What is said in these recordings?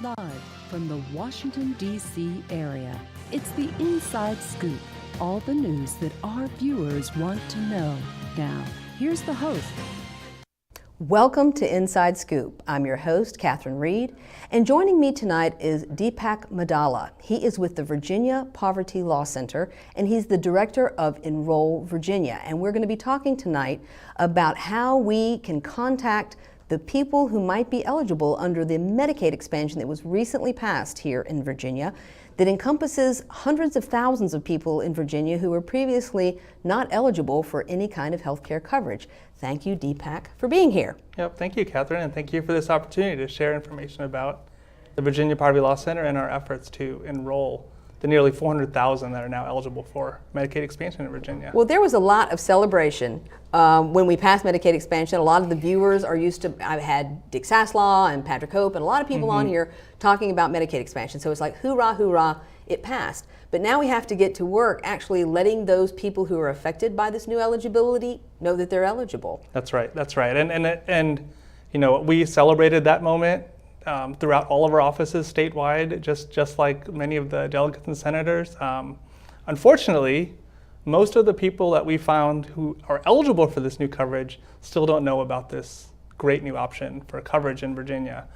Live from the Washington, D.C. area, it's the Inside Scoop. All the news that our viewers want to know. Now, here's the host. Welcome to Inside Scoop. I'm your host, Catherine Reed, and joining me tonight is Deepak Madala. He is with the Virginia Poverty Law Center, and he's the Director of Enroll Virginia. And we're going to be talking tonight about how we can contact the people who might be eligible under the Medicaid expansion that was recently passed here in Virginia, that encompasses hundreds of thousands of people in Virginia who were previously not eligible for any kind of health care coverage. Thank you, Deepak, for being here. Yep, thank you, Catherine, and thank you for this opportunity to share information about the Virginia Poverty Law Center and our efforts to enroll the nearly 400,000 that are now eligible for Medicaid expansion in Virginia. Well, there was a lot of celebration when we passed Medicaid expansion. A lot of the viewers are used to, I've had Dick Saslaw and Patrick Hope and a lot of people on here talking about Medicaid expansion. So it's like, hoorah, hoorah, it passed. But now we have to get to work actually letting those people who are affected by this new eligibility know that they're eligible. That's right, that's right. And you know, we celebrated that moment throughout all of our offices statewide, just like many of the delegates and senators. Unfortunately, most of the people that we found who are eligible for this new coverage still don't know about this great new option for coverage in Virginia.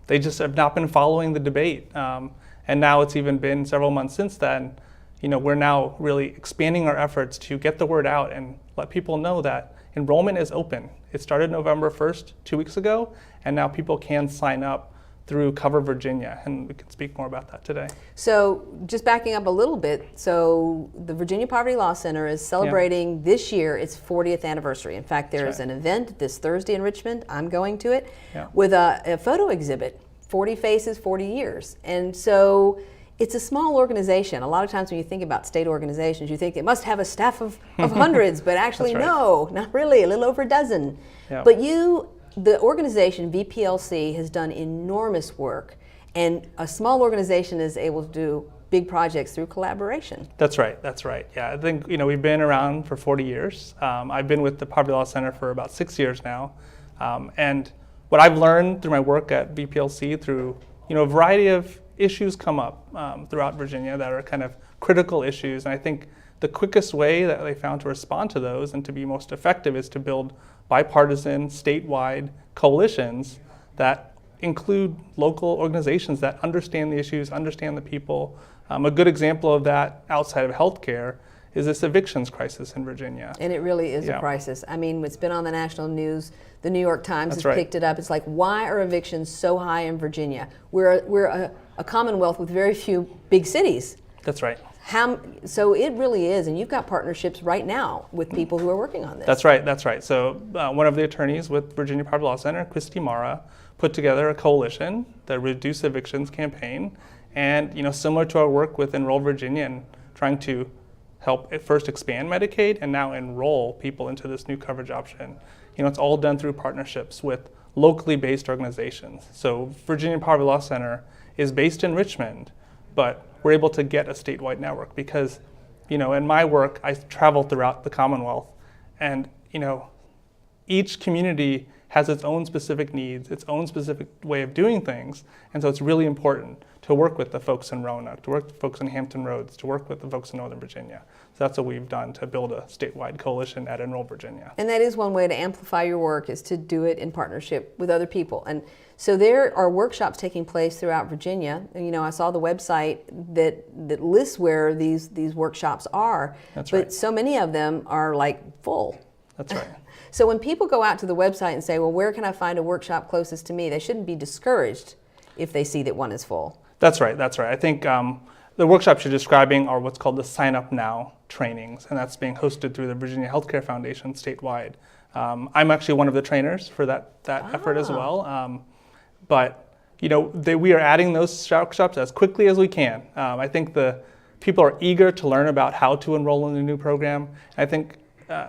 They just have not been following the debate. And now it's even been several months since then. You know, we're now really expanding our efforts to get the word out and let people know that enrollment is open. It started November 1st, 2 weeks ago, and now people can sign up through Cover Virginia, and we can speak more about that today. So just backing up a little bit, so the Virginia Poverty Law Center is celebrating this year its 40th anniversary. In fact, there is an event this Thursday in Richmond, I'm going to it, with a photo exhibit, 40 Faces, 40 Years. And so it's a small organization. A lot of times when you think about state organizations, you think it must have a staff of hundreds, but actually no, not really, a little over a dozen. But the organization, VPLC, has done enormous work, and a small organization is able to do big projects through collaboration. That's right, that's right. Yeah, I think, you know, we've been around for 40 years. I've been with the Poverty Law Center for about 6 years now. And what I've learned through my work at VPLC, through, you know, a variety of issues come up throughout Virginia that are kind of critical issues. And I think the quickest way that they found to respond to those and to be most effective is to build bipartisan, statewide coalitions that include local organizations that understand the issues, understand the people. A good example of that outside of healthcare is this evictions crisis in Virginia. And it really is a crisis. I mean, it's been on the national news. The New York Times has picked it up. It's like, why are evictions so high in Virginia? We're a commonwealth with very few big cities. That's right. So it really is, and you've got partnerships right now with people who are working on this. That's right, that's right. So one of the attorneys with Virginia Poverty Law Center, Christy Mara, put together a coalition, the Reduce Evictions campaign, and, you know, similar to our work with Enroll Virginia and trying to help at first expand Medicaid and now enroll people into this new coverage option. You know, it's all done through partnerships with locally based organizations. So Virginia Poverty Law Center is based in Richmond, but we're able to get a statewide network because, you know, in my work, I travel throughout the Commonwealth, and, you know, each community has its own specific needs, its own specific way of doing things, and so it's really important to work with the folks in Roanoke, to work with the folks in Hampton Roads, to work with the folks in Northern Virginia. So that's what we've done to build a statewide coalition at Enroll Virginia. And that is one way to amplify your work, is to do it in partnership with other people. And so there are workshops taking place throughout Virginia. And, you know, I saw the website that lists where these workshops are. That's right. But so many of them are like full. That's right. So when people go out to the website and say, well, where can I find a workshop closest to me? They shouldn't be discouraged if they see that one is full. That's right, that's right. I think the workshops you're describing are what's called the Sign Up Now trainings, and that's being hosted through the Virginia Healthcare Foundation statewide. I'm actually one of the trainers for that effort as well. But, you know, we are adding those workshops as quickly as we can. I think the people are eager to learn about how to enroll in the new program. I think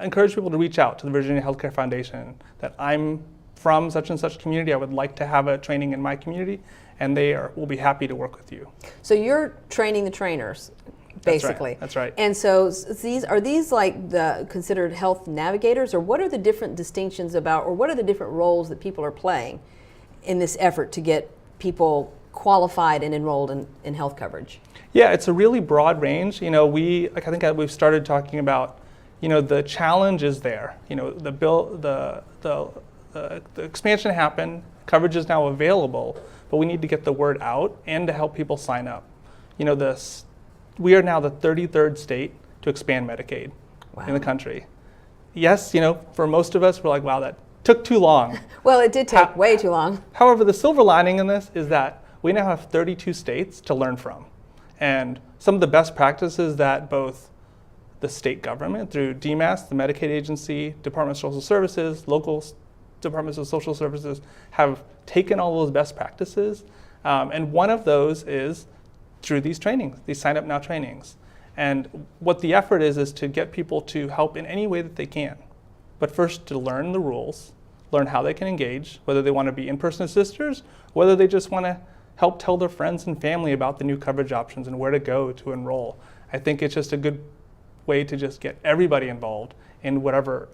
encourage people to reach out to the Virginia Healthcare Foundation, that I'm from such and such community, I would like to have a training in my community, and will be happy to work with you. So you're training the trainers, basically. That's right. And so are these like considered health navigators, or what are the different distinctions about, or what are the different roles that people are playing in this effort to get people qualified and enrolled in health coverage? Yeah, it's a really broad range. I think we've started talking about, the challenge is there. The expansion happened, coverage is now available, but we need to get the word out and to help people sign up. We are now the 33rd state to expand Medicaid in the country. Yes, for most of us, we're like, wow, that took too long. Well, it did take way too long. However, the silver lining in this is that we now have 32 states to learn from. And some of the best practices that both the state government through DMAS, the Medicaid agency, Department of Social Services, local departments of social services have taken all those best practices. And one of those is through these trainings, these Sign Up Now trainings. And what the effort is to get people to help in any way that they can. But first to learn the rules, learn how they can engage, whether they want to be in-person assisters, whether they just want to help tell their friends and family about the new coverage options and where to go to enroll. I think it's just a good way to just get everybody involved in whatever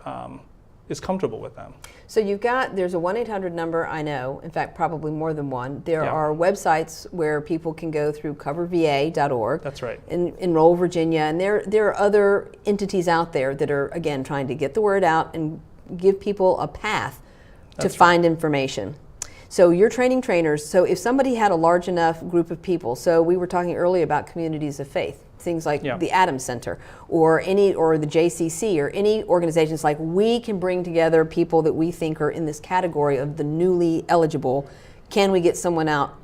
is comfortable with them. So there's a 1-800 number, I know, in fact, probably more than one. There are websites where people can go through coverva.org. That's right. Enroll Virginia, and there are other entities out there that are, again, trying to get the word out and give people a path to find information. So you're training trainers. So if somebody had a large enough group of people, so we were talking earlier about communities of faith, things like the Adams Center or the JCC or any organizations, like we can bring together people that we think are in this category of the newly eligible. Can we get someone out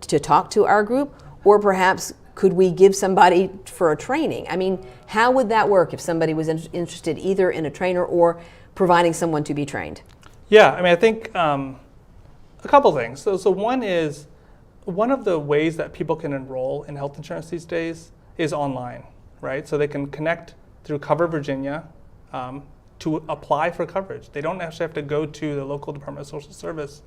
to talk to our group, or perhaps could we give somebody for a training? I mean, how would that work if somebody was interested either in a trainer or providing someone to be trained? Yeah, I mean, I think a couple things. So one is, one of the ways that people can enroll in health insurance these days is online, right? So they can connect through Cover Virginia to apply for coverage. They don't actually have to go to the local Department of Social Service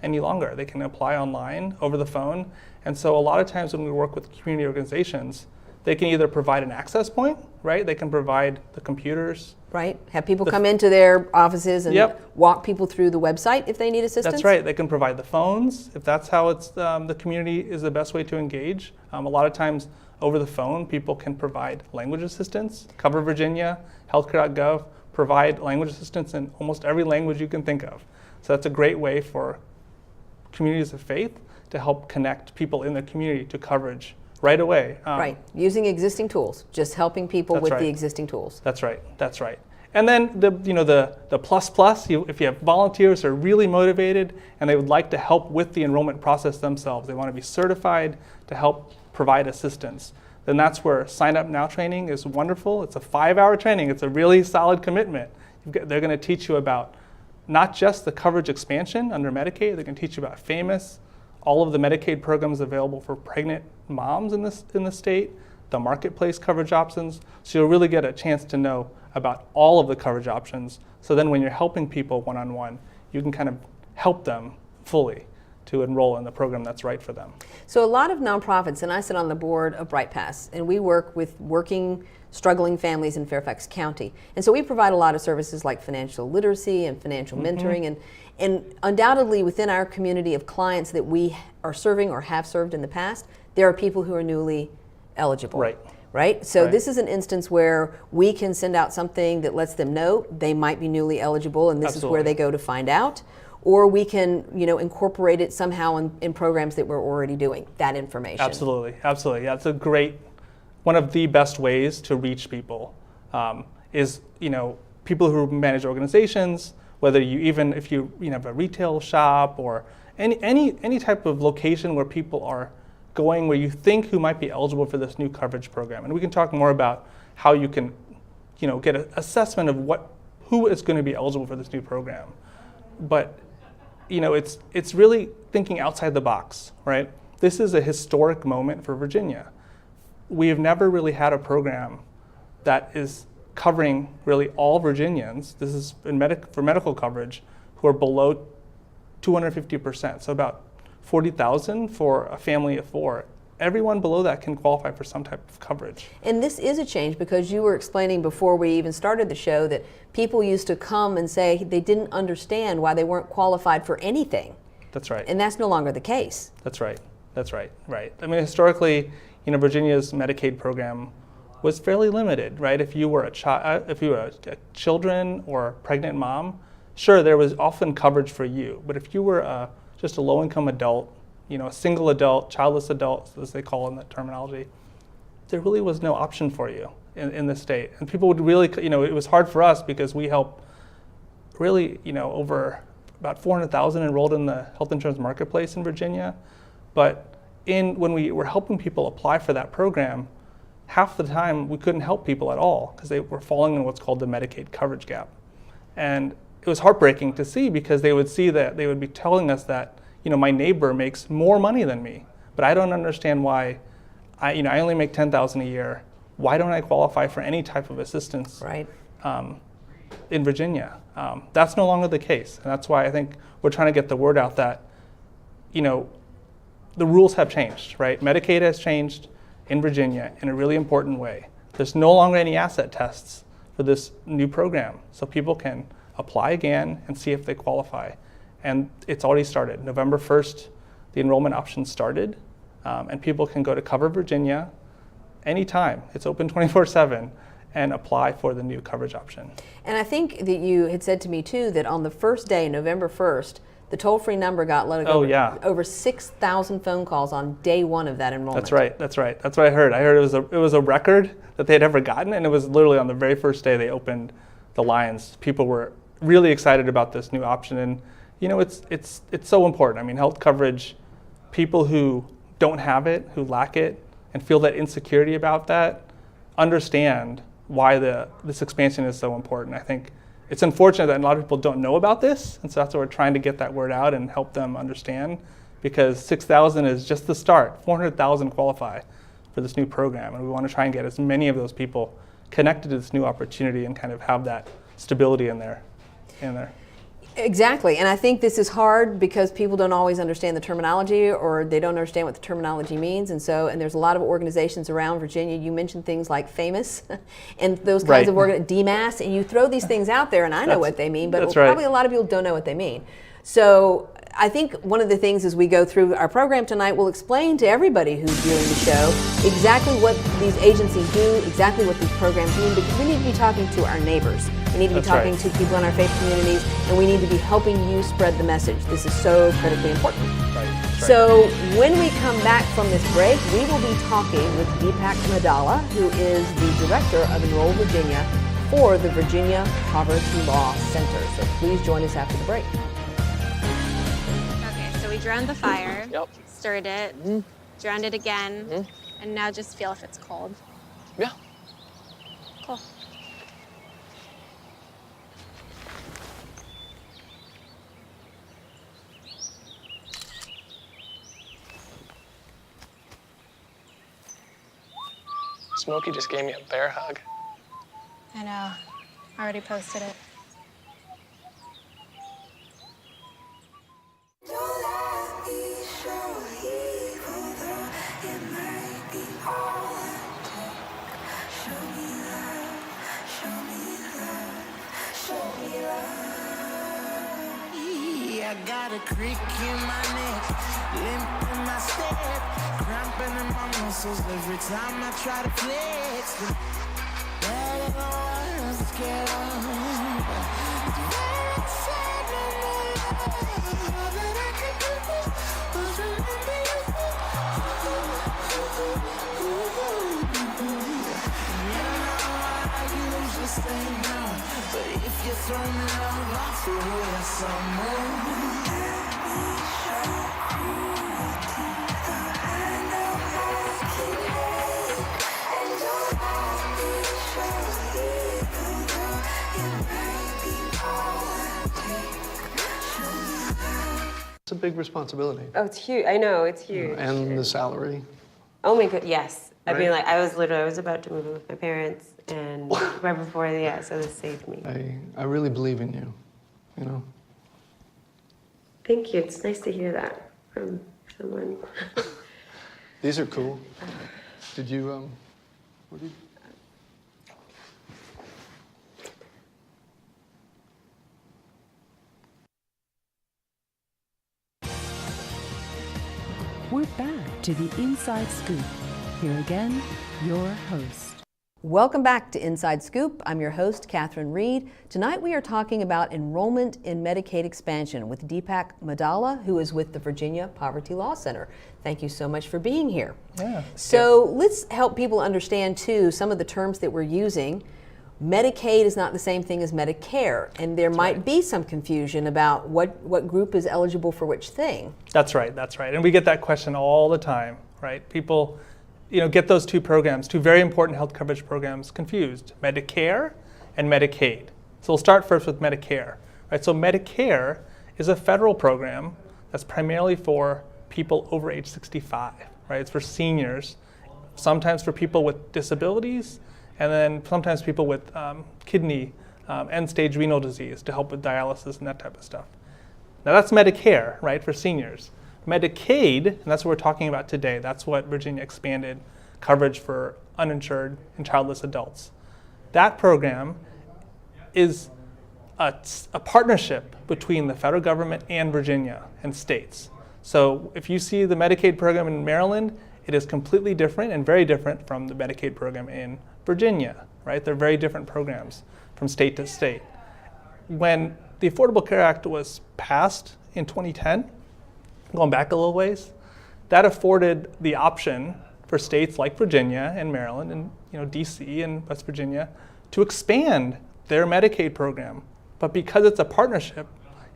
any longer. They can apply online, over the phone. And so a lot of times when we work with community organizations, they can either provide an access point, right? They can provide the computers. Right, have people come into their offices and walk people through the website if they need assistance? That's right, they can provide the phones, if that's how it's the community is the best way to engage. A lot of times over the phone, people can provide language assistance. Cover Virginia, healthcare.gov provide language assistance in almost every language you can think of. So that's a great way for communities of faith to help connect people in the community to coverage right away. Right, using existing tools, just helping people with the existing tools. That's right, that's right. And then the plus, if you have volunteers who are really motivated and they would like to help with the enrollment process themselves, they want to be certified to help provide assistance, then that's where Sign Up Now training is wonderful. It's a 5-hour training. It's a really solid commitment. They're going to teach you about not just the coverage expansion under Medicaid, they're going to teach you about FAMOUS, all of the Medicaid programs available for pregnant moms in the state, the marketplace coverage options. So you'll really get a chance to know about all of the coverage options. So then when you're helping people one-on-one, you can kind of help them fully to enroll in the program that's right for them. So a lot of nonprofits, and I sit on the board of BrightPass, and we work with struggling families in Fairfax County. And so we provide a lot of services like financial literacy and financial mentoring, and undoubtedly within our community of clients that we are serving or have served in the past, there are people who are newly eligible. Right? So this is an instance where we can send out something that lets them know they might be newly eligible, and this is where they go to find out. Or we can, incorporate it somehow in programs that we're already doing, that information. Absolutely. Yeah, it's a great, one of the best ways to reach people is, people who manage organizations, whether if you have a retail shop or any type of location where people are going, where you think who might be eligible for this new coverage program. And we can talk more about how you can, get an assessment of who is going to be eligible for this new program. But, it's really thinking outside the box, right? This is a historic moment for Virginia. We have never really had a program that is covering really all Virginians. This is for medical coverage who are below 250%, so about 40,000 for a family of 4. Everyone below that can qualify for some type of coverage. And this is a change because you were explaining before we even started the show that people used to come and say they didn't understand why they weren't qualified for anything. That's right. And that's no longer the case. That's right. That's right. Right. I mean, historically, Virginia's Medicaid program was fairly limited, right? If you were a children or a pregnant mom, sure, there was often coverage for you. But if you were just a low-income adult, a single adult, childless adult, as they call in that terminology, there really was no option for you in the state. And people would really, it was hard for us because we help really, over about 400,000 enrolled in the health insurance marketplace in Virginia. But when we were helping people apply for that program, half the time we couldn't help people at all because they were falling in what's called the Medicaid coverage gap. And it was heartbreaking to see because they would be telling us that, my neighbor makes more money than me, but I don't understand why I only make $10,000 a year. Why don't I qualify for any type of assistance? Right. In Virginia? That's no longer the case, and that's why I think we're trying to get the word out that, the rules have changed, right? Medicaid has changed in Virginia in a really important way. There's no longer any asset tests for this new program, so people can apply again and see if they qualify. And it's already started. November 1st, the enrollment option started, and people can go to Cover Virginia anytime. It's open 24/7 and apply for the new coverage option. And I think that you had said to me too that on the first day, November 1st, the toll-free number got over 6,000 phone calls on day one of that enrollment. That's right. That's what I heard. I heard it was a record that they'd ever gotten, and it was literally on the very first day they opened the lines. People were really excited about this new option, and it's so important. I mean, health coverage, people who don't have it, who lack it, and feel that insecurity about that, understand why this expansion is so important. I think it's unfortunate that a lot of people don't know about this, and so that's why we're trying to get that word out and help them understand, because 6,000 is just the start. 400,000 qualify for this new program, and we want to try and get as many of those people connected to this new opportunity and kind of have that stability in there. Exactly, and I think this is hard because people don't always understand the terminology, or they don't understand what the terminology means, and there's a lot of organizations around Virginia. You mentioned things like FAMOUS and those kinds of DMAS, and you throw these things out there, and I know what they mean, but probably a lot of people don't know what they mean. So I think one of the things as we go through our program tonight, we'll explain to everybody who's viewing the show exactly what these agencies do, exactly what these programs mean, because we need to be talking to our neighbors. We need to be talking to people in our faith communities, and we need to be helping you spread the message. This is so critically important. So when we come back from this break, we will be talking with Deepak Madala, who is the Director of Enroll Virginia for the Virginia Poverty Law Center. So please join us after the break. We drowned the fire, stirred it, drowned it again, and now just feel if it's cold. Yeah. Cool. Smokey just gave me a bear hug. I know. I already posted it. I got a crick in my neck, limp in my step, cramping in my muscles every time I try to flex. But I'm scared of that I can do was remember you. I usually say no, but if you throw me love, I'll throw you some more. It's a big responsibility. Oh, it's huge. I know, it's huge. And the salary. Oh my god, yes. I mean, Right? like, I was about to move in with my parents, and right before, so this saved me. I really believe in you, you know? Thank you. It's nice to hear that from someone. These are cool. Did you, what did you? we're back to the Inside Scoop. Here again, your host. Welcome back to Inside Scoop. I'm your host, Catherine Reed. Tonight we are talking about enrollment in Medicaid expansion with Deepak Madala, who is with the Virginia Poverty Law Center. Thank you so much for being here. Yeah. So let's help people understand too some of the terms that we're using. Medicaid is not the same thing as Medicare, and there might be some confusion about what group is eligible for which thing. That's right. And we get that question all the time, right? People get those two programs, two very important health coverage programs, confused, Medicare and Medicaid. So we'll start first with Medicare. Right? So Medicare is a federal program that's primarily for people over age 65. Right? It's for seniors, sometimes for people with disabilities, and then sometimes people with kidney, end-stage renal disease to help with dialysis and that type of stuff. Now that's Medicare, right, for seniors. Medicaid, and that's what we're talking about today, that's what Virginia expanded coverage for uninsured and childless adults. That program is a partnership between the federal government and Virginia and states. So if you see the Medicaid program in Maryland, it is completely different and very different from the Medicaid program in Virginia, right? They're very different programs from state to state. When the Affordable Care Act was passed in 2010, going back a little ways, that afforded the option for states like Virginia and Maryland and DC and West Virginia to expand their Medicaid program. But because it's a partnership,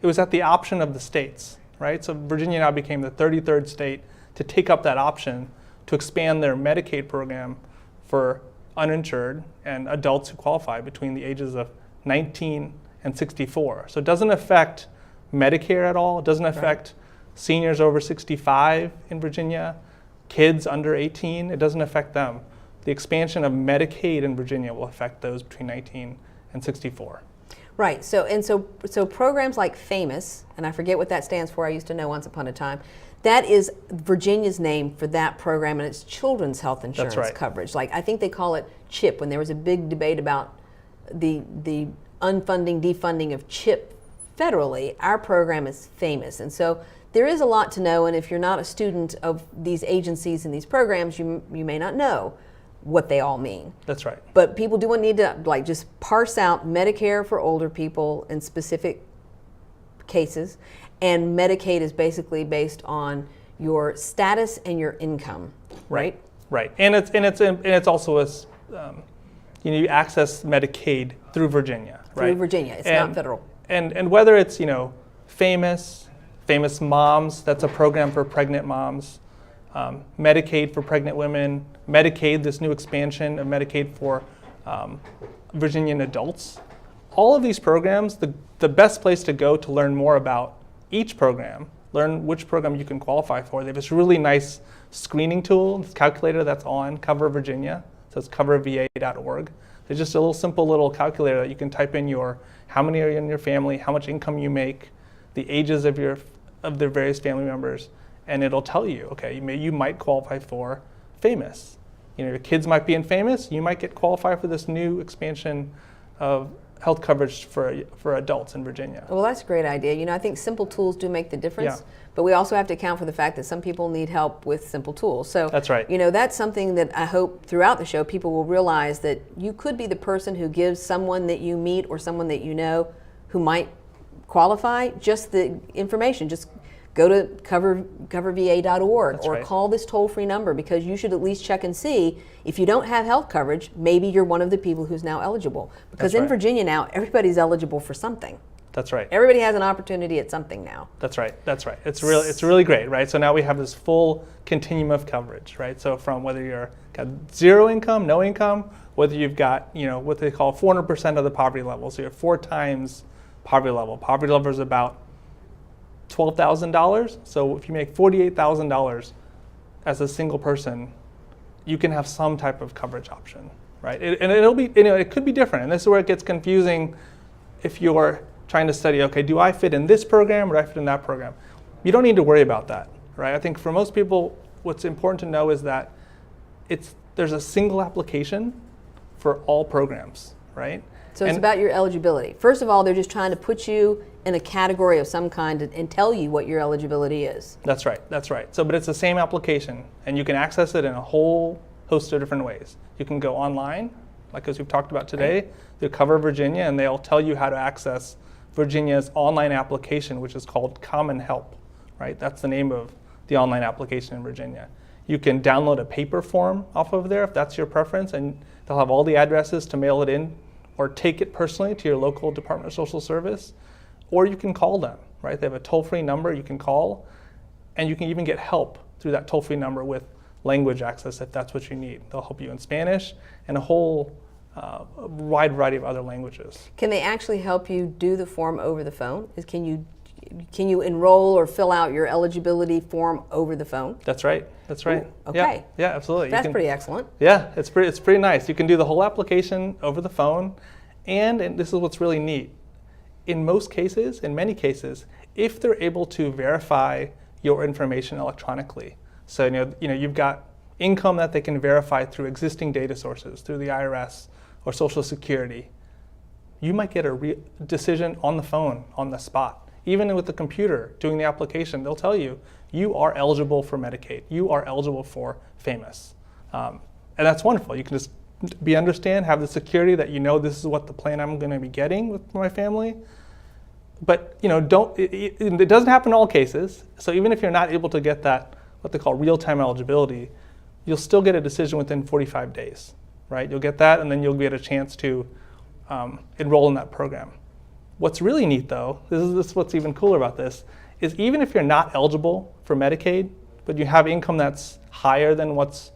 it was at the option of the states, right? So Virginia now became the 33rd state to take up that option to expand their Medicaid program for uninsured and adults who qualify between the ages of 19 and 64. So it doesn't affect Medicare at all. It doesn't affect seniors over 65 in Virginia, kids under 18, it doesn't affect them. The expansion of Medicaid in Virginia will affect those between 19 and 64. Right, so programs like FAMOUS, and I forget what that stands for, I used to know once upon a time, that is Virginia's name for that program, and it's children's health insurance coverage. Like I think they call it CHIP, when there was a big debate about the unfunding, defunding of CHIP federally, our program is FAMOUS. And so there is a lot to know, and if you're not a student of these agencies and these programs, you may not know what they all mean. That's right. But people do need to just parse out Medicare for older people in specific cases, and Medicaid is basically based on your status and your income, right? Right, and it's also you access Medicaid through Virginia, right? Through Virginia, it's not federal. And whether it's Famous Moms, that's a program for pregnant moms, Medicaid for pregnant women, Medicaid, this new expansion of Medicaid for Virginian adults. All of these programs, the best place to go to learn more about each program, learn which program you can qualify for. They have this really nice screening tool, this calculator that's on Cover Virginia, so it's coverva.org. It's just a little simple little calculator that you can type in how many are in your family, how much income you make, the ages of their various family members, and it'll tell you, okay, you might qualify for FAMOUS. Your kids might be in FAMOUS, you might get qualified for this new expansion of health coverage for adults in Virginia. Well, that's a great idea. I think simple tools do make the difference, but we also have to account for the fact that some people need help with simple tools. So that's right. That's something that I hope throughout the show people will realize, that you could be the person who gives someone that you meet or someone that you know who might qualify just the information. Just go to coverva.org or call this toll-free number, because you should at least check and see if you don't have health coverage, maybe you're one of the people who's now eligible. Because in Virginia now, everybody's eligible for something. That's right. Everybody has an opportunity at something now. That's right. It's really great, right? So now we have this full continuum of coverage, right? So from whether you're got zero income, no income, whether you've got what they call 400% of the poverty level, so you're 4 times poverty level. Poverty level is about $12,000. So if you make $48,000 as a single person, you can have some type of coverage option, right? It could be different, and this is where it gets confusing if you're trying to study, okay, do I fit in this program or do I fit in that program? You don't need to worry about that, right? I think for most people, what's important to know is that there's a single application for all programs, right? So it's about your eligibility. First of all, they're just trying to put you in a category of some kind and tell you what your eligibility is. That's right. That's right. So, but it's the same application, and you can access it in a whole host of different ways. You can go online, like as we've talked about today, they'll cover Virginia, and they'll tell you how to access Virginia's online application, which is called Common Help, right? That's the name of the online application in Virginia. You can download a paper form off of there if that's your preference, and they'll have all the addresses to mail it in or take it personally to your local Department of Social Service, or you can call them, right? They have a toll-free number you can call, and you can even get help through that toll-free number with language access if that's what you need. They'll help you in Spanish and a whole wide variety of other languages. Can they actually help you do the form over the phone? Can you enroll or fill out your eligibility form over the phone? That's right. That's right. Ooh, okay. Yeah, absolutely. That's pretty excellent. Yeah, it's pretty nice. You can do the whole application over the phone, and this is what's really neat. In many cases, if they're able to verify your information electronically, so you've got income that they can verify through existing data sources, through the IRS or Social Security, you might get a decision on the phone, on the spot. Even with the computer doing the application, they'll tell you, you are eligible for Medicaid. You are eligible for FAMUS. And that's wonderful. You can just have the security that you know this is what the plan I'm going to be getting with my family. But it doesn't happen in all cases. So even if you're not able to get that, what they call real-time eligibility, you'll still get a decision within 45 days, right? You'll get that, and then you'll get a chance to enroll in that program. What's really neat, though, this is what's even cooler about this, is even if you're not eligible for Medicaid, but you have income that's higher than what's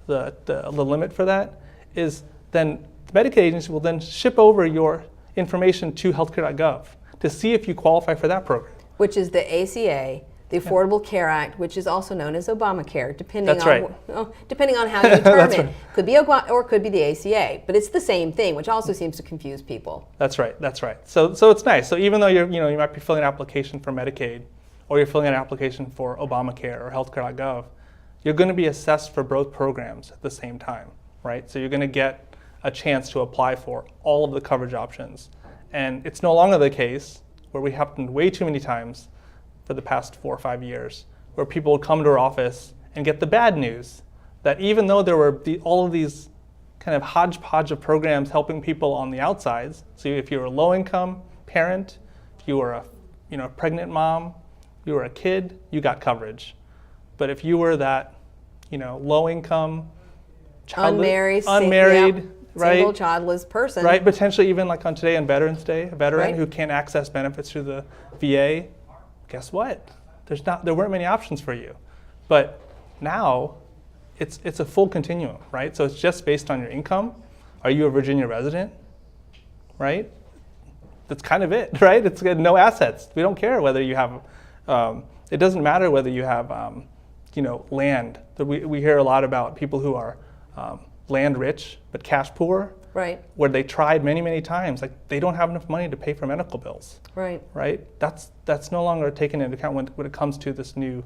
the limit for that, is then the Medicaid agency will then ship over your information to healthcare.gov to see if you qualify for that program. Which is the ACA, the Affordable Care Act, which is also known as Obamacare, depending on how you term it. Right. Could be or could be the ACA, but it's the same thing, which also seems to confuse people. That's right. So it's nice. So even though you might be filling an application for Medicaid, or you're filling an application for Obamacare or healthcare.gov, you're going to be assessed for both programs at the same time, right? So you're going to get a chance to apply for all of the coverage options. And it's no longer the case where we happened way too many times for the past 4 or 5 years, where people would come to our office and get the bad news that even though there were all of these kind of hodgepodge of programs helping people on the outsides, so if you were a low-income parent, if you were a pregnant mom, you were a kid, you got coverage. But if you were that low-income, unmarried, right? Single childless person. Right, potentially even like on today on Veterans Day, a veteran Right. who can't access benefits through the VA, guess what? There weren't many options for you. But now it's a full continuum, right? So it's just based on your income. Are you a Virginia resident? Right? That's kind of it, right? It's got no assets. We don't care whether you have, it doesn't matter whether you have, land. We hear a lot about people who are land rich but cash poor, Right. where they tried many, many times. Like they don't have enough money to pay for medical bills. Right. Right? That's no longer taken into account when it comes to this new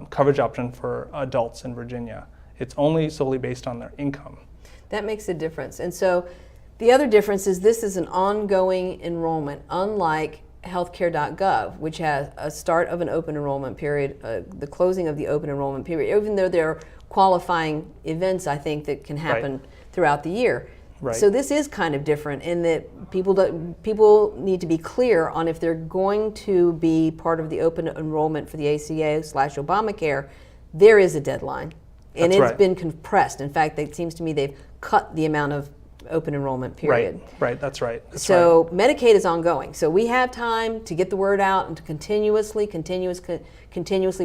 coverage option for adults in Virginia. It's only solely based on their income. That makes a difference. And so the other difference is this is an ongoing enrollment, unlike healthcare.gov, which has a start of an open enrollment period, the closing of the open enrollment period, even though there are qualifying events, I think, that can happen throughout the year. Right. So this is kind of different in that people need to be clear on if they're going to be part of the open enrollment for the ACA/Obamacare, there is a deadline. And That's it's right. been compressed. In fact, it seems to me they've cut the amount of open enrollment period. Right, that's right. So Medicaid is ongoing. So we have time to get the word out and to continuously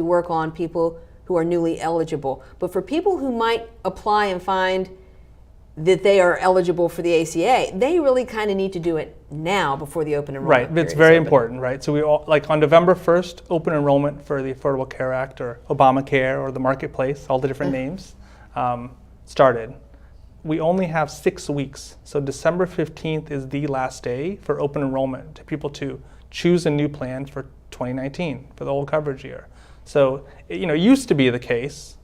work on people who are newly eligible. But for people who might apply and find that they are eligible for the ACA, they really kind of need to do it now before the open enrollment period. Right, it's very important, right? So we all, like on November 1st, open enrollment for the Affordable Care Act or Obamacare or the Marketplace, all the different names, started. We only have 6 weeks. So December 15th is the last day for open enrollment to people to choose a new plan for 2019 for the whole coverage year. So it used to be the case,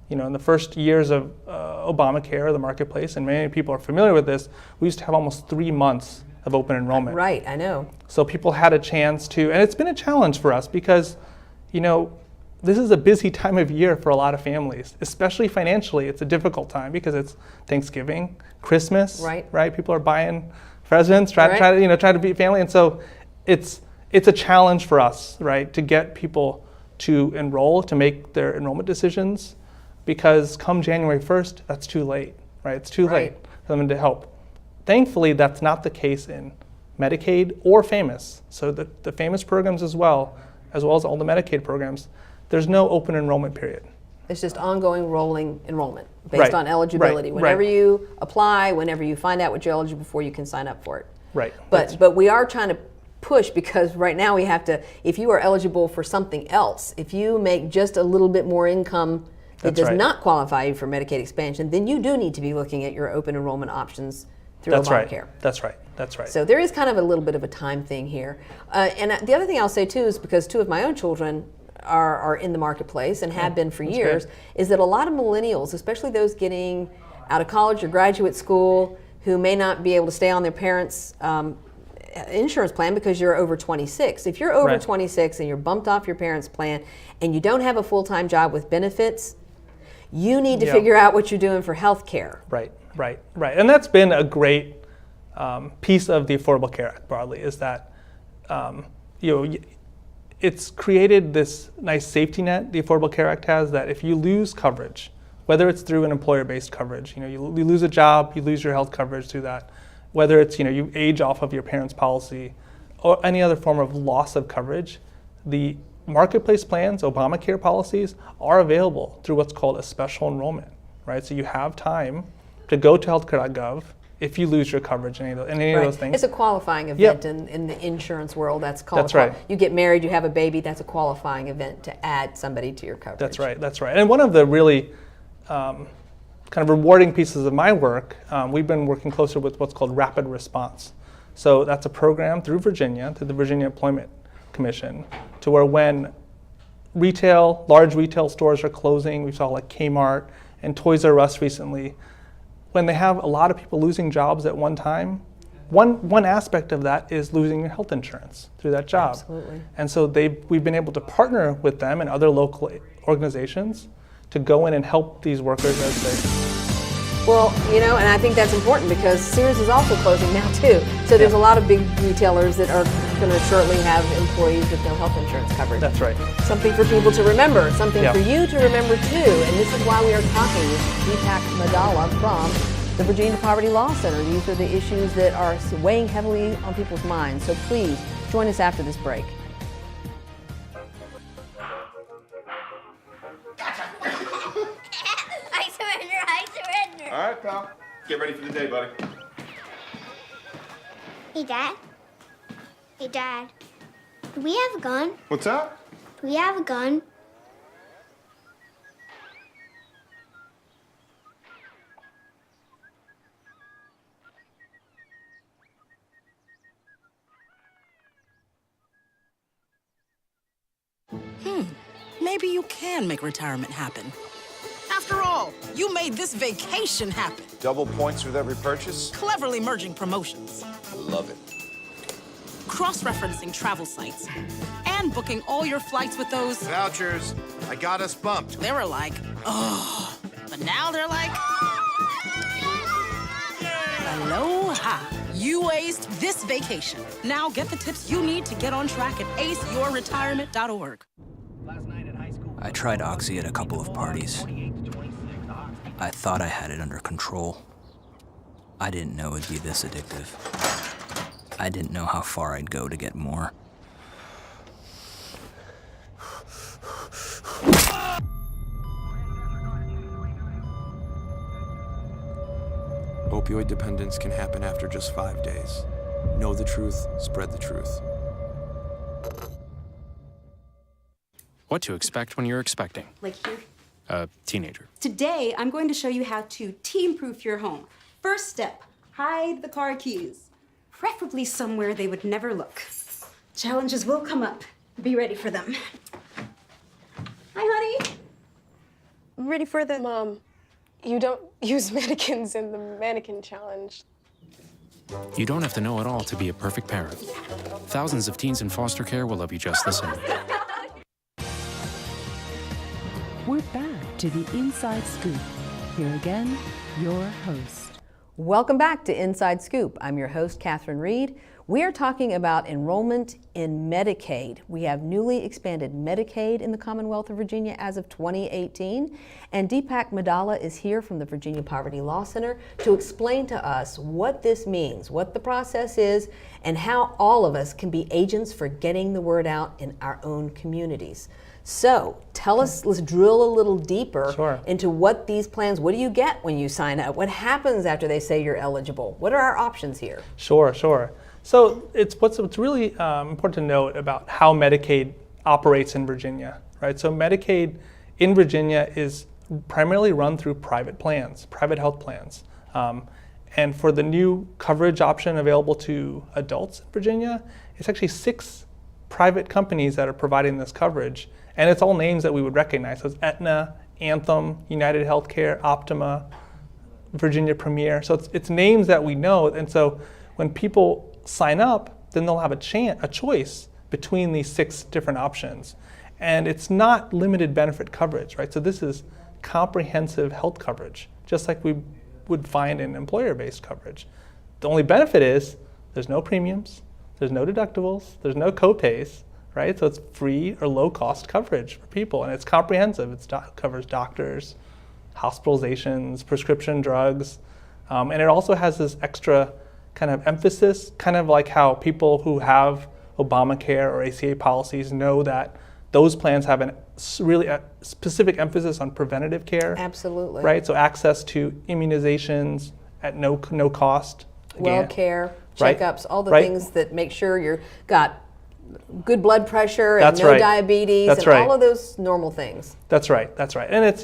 in the first years of Obamacare or the Marketplace, and many people are familiar with this, we used to have almost 3 months of open enrollment. Right, I know. So people had a chance to, and it's been a challenge for us because, this is a busy time of year for a lot of families, especially financially. It's a difficult time because it's Thanksgiving, Christmas, right? People are buying presents, try to be family, and so it's a challenge for us, right, to get people to enroll, to make their enrollment decisions, because come January 1st, that's too late, right? It's too late for them to help. Thankfully, that's not the case in Medicaid or FAMUS. So the FAMUS programs as well as all the Medicaid programs, there's no open enrollment period. It's just ongoing rolling enrollment based on eligibility. Whenever you apply, whenever you find out what you're eligible for, you can sign up for it. Right. But we are trying to push, because right now we have to, if you are eligible for something else, if you make just a little bit more income that does not qualify you for Medicaid expansion, then you do need to be looking at your open enrollment options through Obamacare. That's right. So there is kind of a little bit of a time thing here. And the other thing I'll say too is, because two of my own children are in the marketplace and have been for years, is that a lot of millennials, especially those getting out of college or graduate school, who may not be able to stay on their parents' insurance plan because you're over 26. If you're over 26 and you're bumped off your parents' plan and you don't have a full-time job with benefits, you need to figure out what you're doing for health care. Right. And that's been a great piece of the Affordable Care Act broadly, is that it's created this nice safety net the Affordable Care Act has, that if you lose coverage, whether it's through an employer-based coverage, you lose a job, you lose your health coverage through that, whether it's you age off of your parents' policy, or any other form of loss of coverage, the marketplace plans, Obamacare policies, are available through what's called a special enrollment, right? So you have time to go to healthcare.gov if you lose your coverage in any of those things. It's a qualifying event in the insurance world. That's called. That's right. You get married, you have a baby. That's a qualifying event to add somebody to your coverage. That's right. And one of the really kind of rewarding pieces of my work, we've been working closer with what's called rapid response. So that's a program through Virginia, through the Virginia Employment Commission, to where when large retail stores are closing, we saw like Kmart and Toys R Us recently, when they have a lot of people losing jobs at one time, one aspect of that is losing your health insurance through that job. Absolutely. And so we've been able to partner with them and other local organizations to go in and help these workers as they... Well, and I think that's important, because Sears is also closing now too. So there's a lot of big retailers that are going to shortly have employees with no health insurance coverage. That's right. Something for people to remember, something for you to remember too. And this is why we are talking with Deepak Madala from the Virginia Poverty Law Center. These are the issues that are weighing heavily on people's minds. So please join us after this break. I surrender. All right, pal. Get ready for the day, buddy. Hey, Dad. Hey, Dad. Do we have a gun? What's that? Do we have a gun? Maybe you can make retirement happen. After all, you made this vacation happen. Double points with every purchase? Cleverly merging promotions. I love it. Cross-referencing travel sites. And booking all your flights with those... vouchers. I got us bumped. They were like, oh. But now they're like... Aloha. You aced this vacation. Now get the tips you need to get on track at aceyourretirement.org. I tried Oxy at a couple of parties. I thought I had it under control. I didn't know it'd be this addictive. I didn't know how far I'd go to get more. Opioid dependence can happen after just 5 days. Know the truth, spread the truth. What to expect when you're expecting. Like here? A teenager. Today, I'm going to show you how to teen-proof your home. First step, hide the car keys. Preferably somewhere they would never look. Challenges will come up. Be ready for them. Hi, honey. Ready for the... Mom, you don't use mannequins in the mannequin challenge. You don't have to know it all to be a perfect parent. Thousands of teens in foster care will love you just the same. We're back to the Inside Scoop. Here again, your host. Welcome back to Inside Scoop. I'm your host, Catherine Reed. We are talking about enrollment in Medicaid. We have newly expanded Medicaid in the Commonwealth of Virginia as of 2018. And Deepak Madala is here from the Virginia Poverty Law Center to explain to us what this means, what the process is, and how all of us can be agents for getting the word out in our own communities. So tell us, let's drill a little deeper into what these plans, what do you get when you sign up? What happens after they say you're eligible? What are our options here? Sure. So what's really important to note about how Medicaid operates in Virginia, right? So Medicaid in Virginia is primarily run through private plans, private health plans. And for the new coverage option available to adults in Virginia, it's actually 6 private companies that are providing this coverage. And it's all names that we would recognize. So it's Aetna, Anthem, United Healthcare, Optima, Virginia Premier. So it's names that we know. And so when people sign up, then they'll have a choice between these 6 different options. And it's not limited benefit coverage, right? So this is comprehensive health coverage, just like we would find in employer-based coverage. The only benefit is there's no premiums, there's no deductibles, there's no co-pays, right? So it's free or low-cost coverage for people, and it's comprehensive. It covers doctors, hospitalizations, prescription drugs, and it also has this extra kind of emphasis, kind of like how people who have Obamacare or ACA policies know that those plans have a specific emphasis on preventative care. Absolutely. Right, so access to immunizations at no cost. Well care, checkups, all the things that make sure you've got good blood pressure and no diabetes and all of those normal things. That's right. And it's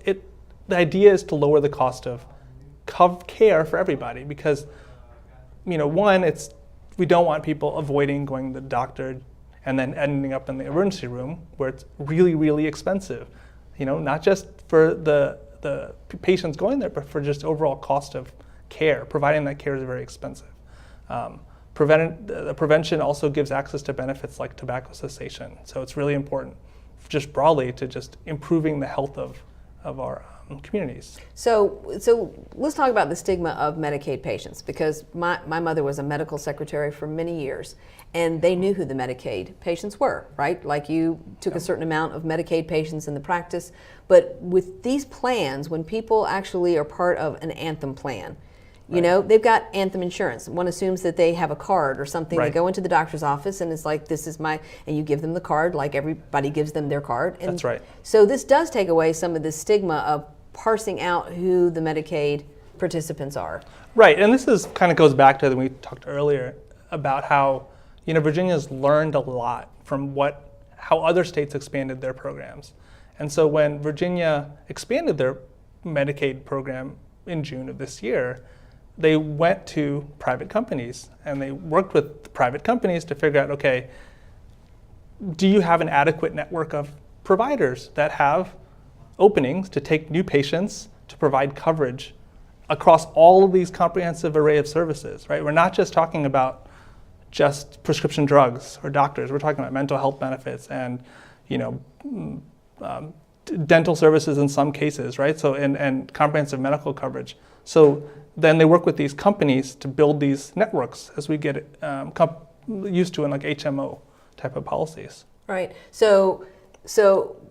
the idea is to lower the cost of care for everybody because one, we don't want people avoiding going to the doctor and then ending up in the emergency room where it's really, really expensive. Not just for the patients going there, but for just overall cost of care. Providing that care is very expensive. Prevention also gives access to benefits like tobacco cessation. So it's really important, just broadly, to just improving the health of our communities. So let's talk about the stigma of Medicaid patients, because my mother was a medical secretary for many years, and they knew who the Medicaid patients were, right? Like you took a certain amount of Medicaid patients in the practice, but with these plans, when people actually are part of an Anthem plan, they've got Anthem insurance. One assumes that they have a card or something. They go into the doctor's office and it's like, this is and you give them the card like everybody gives them their card. And that's right. So this does take away some of the stigma of parsing out who the Medicaid participants are. Right, and this kind of goes back to we talked earlier about how Virginia's learned a lot from how other states expanded their programs. And so when Virginia expanded their Medicaid program in June of this year, they went to private companies and they worked with private companies to figure out, okay, do you have an adequate network of providers that have openings to take new patients to provide coverage across all of these comprehensive array of services, right? We're not just talking about just prescription drugs or doctors. We're talking about mental health benefits and, dental services in some cases, right? So, and comprehensive medical coverage. So then they work with these companies to build these networks as we get used to in like HMO type of policies. Right. So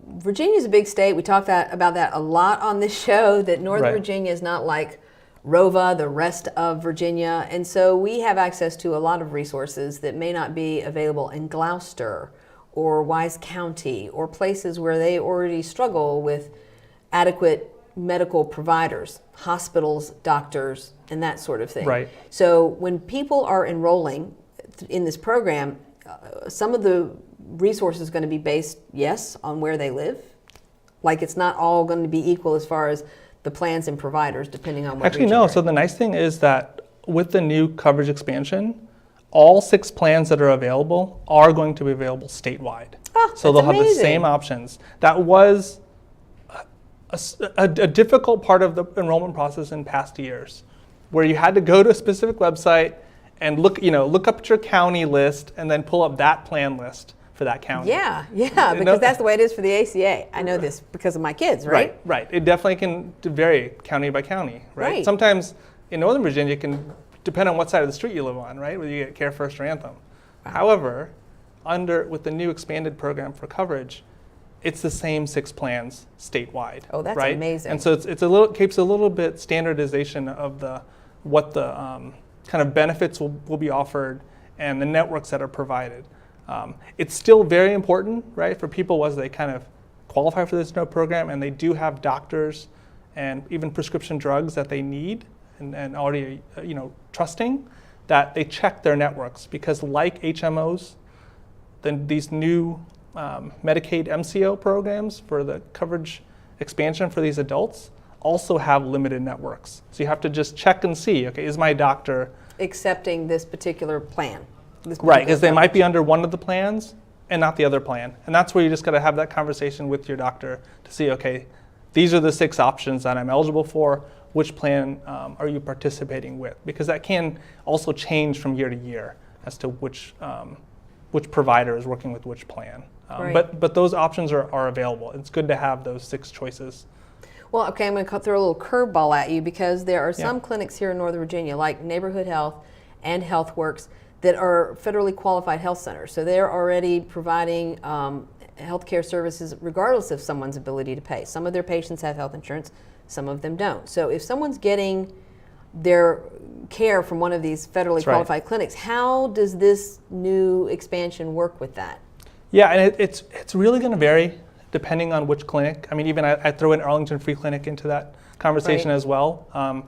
Virginia's a big state. We talked about that a lot on this show, that Northern Virginia is not like ROVA, the rest of Virginia. And so we have access to a lot of resources that may not be available in Gloucester or Wise County or places where they already struggle with adequate medical providers, hospitals, doctors, and that sort of thing. Right. So when people are enrolling in this program, some of the resources are going to be based, yes, on where they live. Like it's not all going to be equal as far as the plans and providers, depending on what Actually, no. So the nice thing is that with the new coverage expansion, all 6 plans that are available are going to be available statewide. So they'll have the same options. That was a difficult part of the enrollment process in past years, where you had to go to a specific website and look up at your county list and then pull up that plan list for that county. Yeah, because that's the way it is for the ACA. I know this because of my kids, right? Right. It definitely can vary county by county, right? Sometimes in Northern Virginia, it can depend on what side of the street you live on, right? Whether you get Care First or Anthem. Wow. However, with the new expanded program for coverage, it's the same 6 plans statewide. Oh, that's right? amazing. And so it's keeps a little bit standardization of what the kind of benefits will be offered and the networks that are provided. It's still very important, right, for people as they kind of qualify for this program and they do have doctors and even prescription drugs that they need and already trusting, that they check their networks, because like HMOs, then these new Medicaid MCO programs for the coverage expansion for these adults also have limited networks. So you have to just check and see, okay, is my doctor accepting this particular plan? Right, because they might be under one of the plans and not the other plan. And that's where you just got to have that conversation with your doctor to see, okay, these are the 6 options that I'm eligible for. Which plan are you participating with? Because that can also change from year to year as to which provider is working with which plan. But those options are available. It's good to have those 6 choices. Well, okay, I'm going to throw a little curveball at you, because there are some clinics here in Northern Virginia, like Neighborhood Health and HealthWorks, that are federally qualified health centers. So they're already providing healthcare services regardless of someone's ability to pay. Some of their patients have health insurance, some of them don't. So if someone's getting their care from one of these federally qualified clinics, how does this new expansion work with that? Yeah, and it's really going to vary depending on which clinic. I mean, even I throw in Arlington Free Clinic into that conversation as well.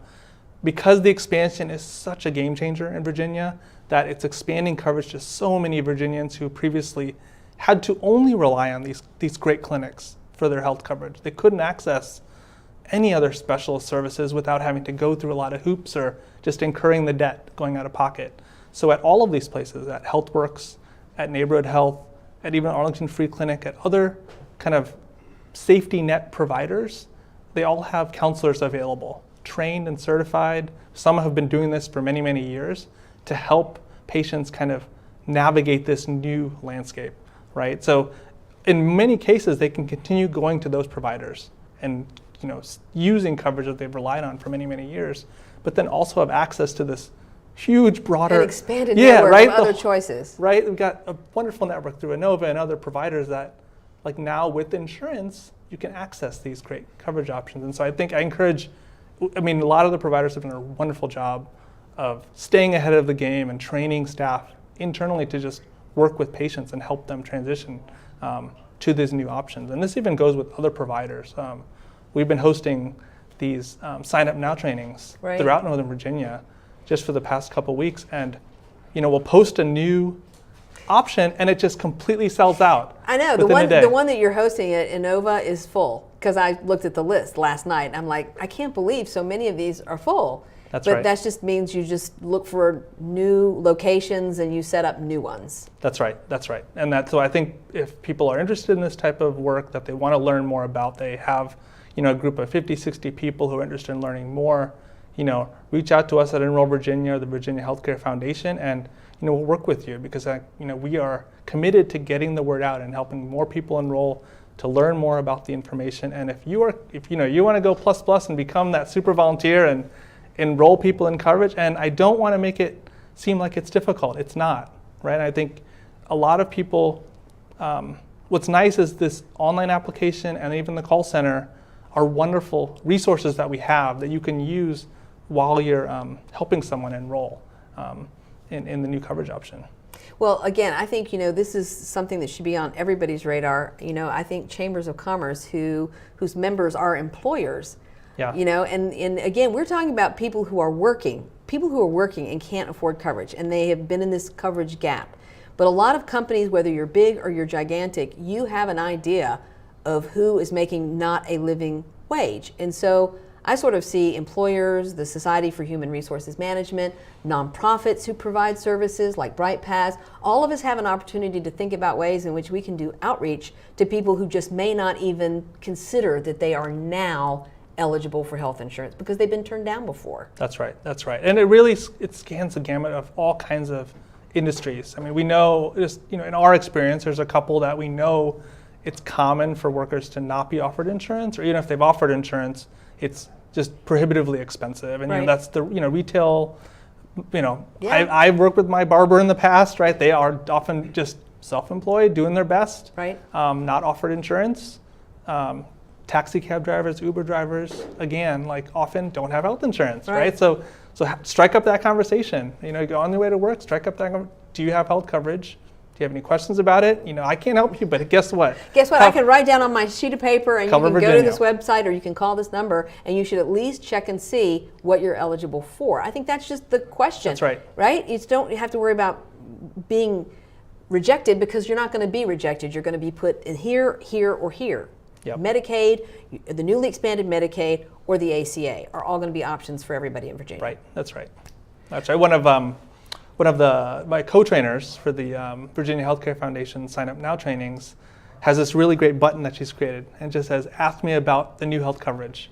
Because the expansion is such a game changer in Virginia, that it's expanding coverage to so many Virginians who previously had to only rely on these great clinics for their health coverage. They couldn't access any other specialist services without having to go through a lot of hoops or just incurring the debt going out of pocket. So at all of these places, at HealthWorks, at Neighborhood Health, at even Arlington Free Clinic, at other kind of safety net providers, they all have counselors available, trained and certified. Some have been doing this for many, many years to help patients kind of navigate this new landscape, right? So in many cases, they can continue going to those providers and using coverage that they've relied on for many, many years, but then also have access to this huge, broader, an expanded network of other choices. Right, we've got a wonderful network through Inova and other providers that, like now with insurance, you can access these great coverage options. And so I think I encourage, a lot of the providers have done a wonderful job of staying ahead of the game and training staff internally to just work with patients and help them transition to these new options. And this even goes with other providers. We've been hosting these Sign Up Now trainings throughout Northern Virginia just for the past couple weeks, and we'll post a new option and it just completely sells out. I know, the one that you're hosting at Inova is full, because I looked at the list last night and I'm like, I can't believe so many of these are full. But that just means you just look for new locations and you set up new ones. That's right. And so I think if people are interested in this type of work that they want to learn more about, they have a group of 50, 60 people who are interested in learning more, reach out to us at Enroll Virginia or the Virginia Healthcare Foundation, and we'll work with you, because we are committed to getting the word out and helping more people enroll, to learn more about the information. And if you want to go plus and become that super volunteer and enroll people in coverage, and I don't want to make it seem like it's difficult. It's not, right? I think a lot of people, what's nice is this online application and even the call center are wonderful resources that we have that you can use while you're helping someone enroll in the new coverage option. Well, again, I think this is something that should be on everybody's radar. I think chambers of commerce whose members are employers. Yeah. And again, we're talking about people who are working and can't afford coverage, and they have been in this coverage gap. But a lot of companies, whether you're big or you're gigantic, you have an idea of who is making not a living wage. And so I sort of see employers, the Society for Human Resources Management, nonprofits who provide services like Bright Paths. All of us have an opportunity to think about ways in which we can do outreach to people who just may not even consider that they are now eligible for health insurance because they've been turned down before. That's right. That's right. And it scans the gamut of all kinds of industries. I mean, we know just, in our experience, there's a couple that we know it's common for workers to not be offered insurance, or even if they've offered insurance, it's just prohibitively expensive. And that's the retail. I've worked with my barber in the past, right? They are often just self-employed, doing their best, right? Not offered insurance. Taxi cab drivers, Uber drivers, again, often don't have health insurance, right? So strike up that conversation. Go on your way to work, strike up that. Do you have health coverage? Do you have any questions about it? I can't help you, but guess what? I can write down on my sheet of paper, and you can Virginia. Go to this website, or you can call this number, and you should at least check and see what you're eligible for. I think that's just the question. That's right. Right? You don't have to worry about being rejected, because you're not going to be rejected. You're going to be put in here, or here. Yep. Medicaid, the newly expanded Medicaid, or the ACA are all going to be options for everybody in Virginia. Right. That's right. That's right. One of my co-trainers for the Virginia Healthcare Foundation Sign Up Now trainings has this really great button that she's created, and just says, "Ask me about the new health coverage."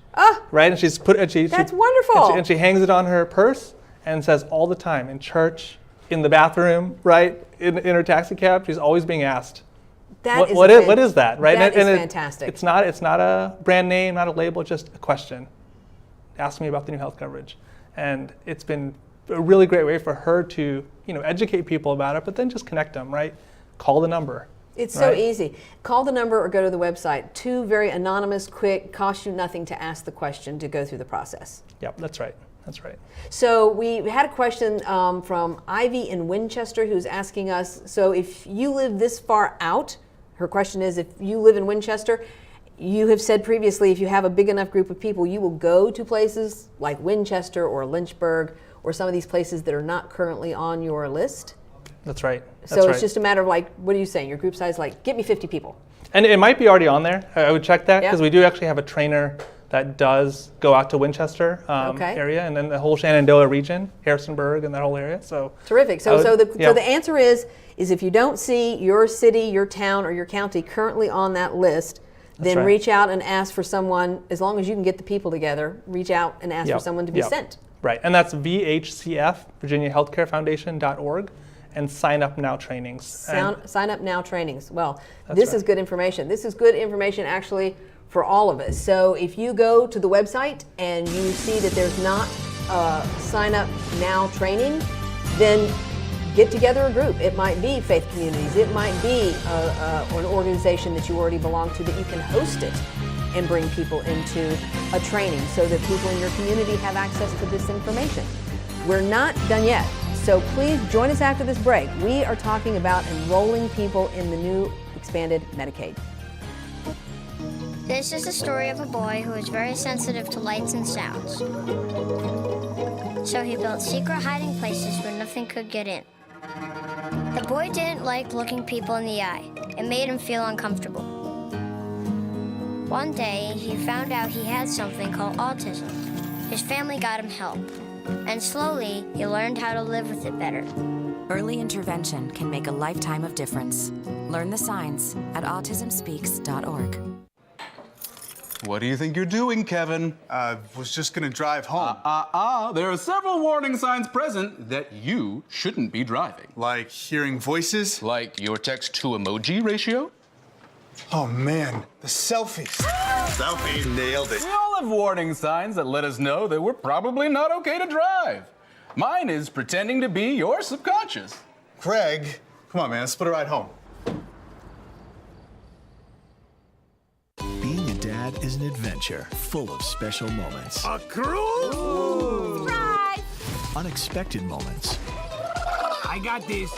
Right, and she's That's wonderful. And she hangs it on her purse and says all the time, in church, in the bathroom, right, in her taxi cab, she's always being asked. What is that, right? That is fantastic. It's not a brand name, not a label, just a question. Ask me about the new health coverage, and it's been a really great way for her to educate people about it, but then just connect them, right? Call the number. It's so easy. Call the number or go to the website. 2 very anonymous, quick, cost you nothing to ask the question, to go through the process. Yep, that's right. That's right. So we had a question from Ivy in Winchester, who's asking us, so if you live this far out, her question is, if you live in Winchester, you have said previously, if you have a big enough group of people, you will go to places like Winchester or Lynchburg or some of these places that are not currently on your list. That's right. So it's just a matter of what are you saying? Your group size, get me 50 people. And it might be already on there. I would check that, because we do actually have a trainer that does go out to Winchester area, and then the whole Shenandoah region, Harrisonburg, and that whole area. So terrific. So the answer is if you don't see your city, your town, or your county currently on that list, then reach out and ask for someone. As long as you can get the people together, reach out and ask for someone to be sent. Right, and that's VHCF, VirginiaHealthcareFoundation.org, and Sign Up Now trainings. Sign Up Now trainings. Well, this is good information. This is good information actually for all of us. So if you go to the website and you see that there's not a Sign Up Now training, then get together a group. It might be faith communities. It might be an organization that you already belong to, that you can host it and bring people into a training so that people in your community have access to this information. We're not done yet, so please join us after this break. We are talking about enrolling people in the new expanded Medicaid. This is the story of a boy who is very sensitive to lights and sounds. So he built secret hiding places where nothing could get in. The boy didn't like looking people in the eye. It made him feel uncomfortable. One day, he found out he had something called autism. His family got him help, and slowly, he learned how to live with it better. Early intervention can make a lifetime of difference. Learn the signs at autismspeaks.org. What do you think you're doing, Kevin? Was just gonna drive home. There are several warning signs present that you shouldn't be driving. Like hearing voices? Like your text-to-emoji ratio? Oh man, the selfies. Selfie, nailed it. We all have warning signs that let us know that we're probably not okay to drive. Mine is pretending to be your subconscious. Craig, come on man, let's split a ride home. Being a dad is an adventure full of special moments. A cruise? Right. Unexpected moments. I got this.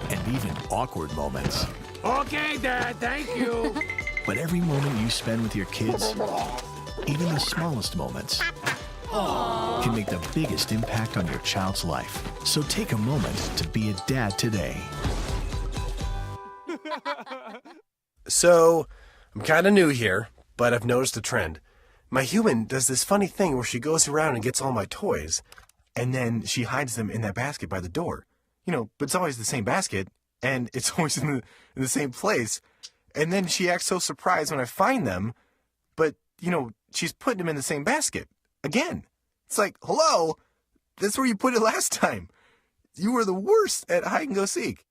And even awkward moments. Okay, Dad, thank you. But every moment you spend with your kids, even the smallest moments, can make the biggest impact on your child's life. So take a moment to be a dad today. So, I'm kind of new here, but I've noticed a trend. My human does this funny thing where she goes around and gets all my toys, and then she hides them in that basket by the door. But it's always the same basket, and it's always in the same place. And then she acts so surprised when I find them, but, she's putting them in the same basket. Again. It's like, hello, that's where you put it last time. You were the worst at hide and go seek.